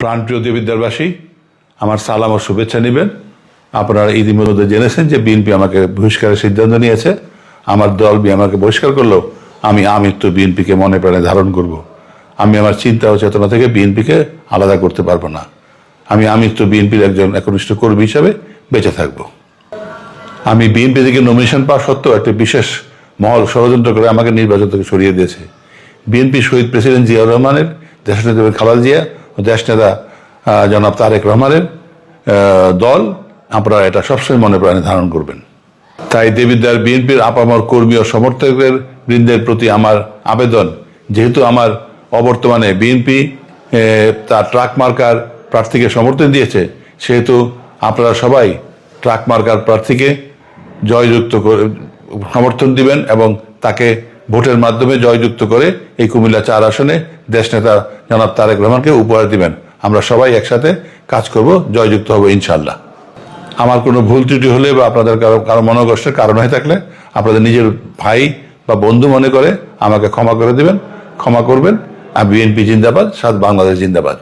প্রাণপ্রিয় দেবিদ্বারবাসী, আমার সালাম ও শুভেচ্ছা নেবেন। আপনারা ইতিমধ্যে জেনেছেন যে বিএনপি আমাকে বহিষ্কারের সিদ্ধান্ত নিয়েছে। আমার দল আমাকে বহিষ্কার করলেও আমি আমৃত্যু বিএনপিকে মনে প্রাণে ধারণ করব। আমি আমার চিন্তা ও চেতনা থেকে বিএনপিকে আলাদা করতে পারবো না। আমি আমৃত্যু বিএনপির একজন একনিষ্ঠ কর্মী হিসাবে বেঁচে থাকব। আমি বিএনপি থেকে নমিনেশন পাওয়া সত্ত্বেও একটা বিশেষ মহল ষড়যন্ত্র করে আমাকে নির্বাচন থেকে সরিয়ে দিয়েছে। বিএনপি শহীদ প্রেসিডেন্ট জিয়াউর রহমানের, দেশনেতা খালেদা জিয়া ও দেশনেতা জনাব তারেক রহমানের দল। আপনারা এটা সবসময় মনে প্রাণে ধারণ করবেন। তাই দেবিদ্বার বিএনপির আপামর কর্মী ও সমর্থকদের বৃন্দের প্রতি আমার আবেদন, যেহেতু আমার অবর্তমানে বিএনপি তার ট্রাক মার্কার প্রার্থীকে সমর্থন দিয়েছে, সেহেতু আপনারা সবাই ট্রাক মার্কার প্রার্থীকে জয়যুক্ত করে সমর্থন দিবেন এবং তাকে ভোটের মাধ্যমে জয়যুক্ত করে এই কুমিল্লা 4 আসনে দেশনেতা জনাব তারেক রহমানকে উপহার দিবেন। আমরা সবাই একসাথে কাজ করব, জয়যুক্ত হব ইনশাল্লাহ। আমার কোনো ভুল ত্রুটি হলে বা আপনাদের কারো মনোকষ্টের কারণ হয়ে থাকলে আপনাদের নিজের ভাই বা বন্ধু মনে করে আমাকে ক্ষমা করে দিবেন, ক্ষমা করবেন। আর বিএনপি জিন্দাবাদ, সাত বাংলাদেশ জিন্দাবাদ।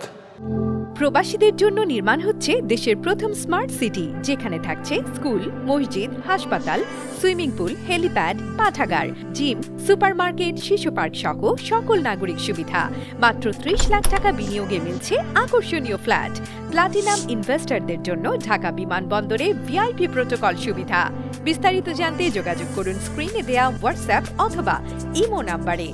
প্রবাসীদের জন্য নির্মাণ হচ্ছে দেশের প্রথম স্মার্ট সিটি, যেখানে থাকছে স্কুল, মসজিদ, হাসপাতাল, সুইমিং পুল, হেলিপ্যাড, পাঠাগার, জিম, সুপারমার্কেট, শিশু পার্ক সহ সকল নাগরিক সুবিধা। মাত্র 30 লাখ টাকা বিনিয়োগে মিলছে আকর্ষণীয় ফ্ল্যাট। প্লাটিনাম ইনভেস্টরদের জন্য ঢাকা বিমানবন্দরে ভিআইপি প্রোটোকল সুবিধা। বিস্তারিত জানতে যোগাযোগ করুন স্ক্রিনে দেয়া হোয়াটসঅ্যাপ অথবা ইমো নাম্বারে।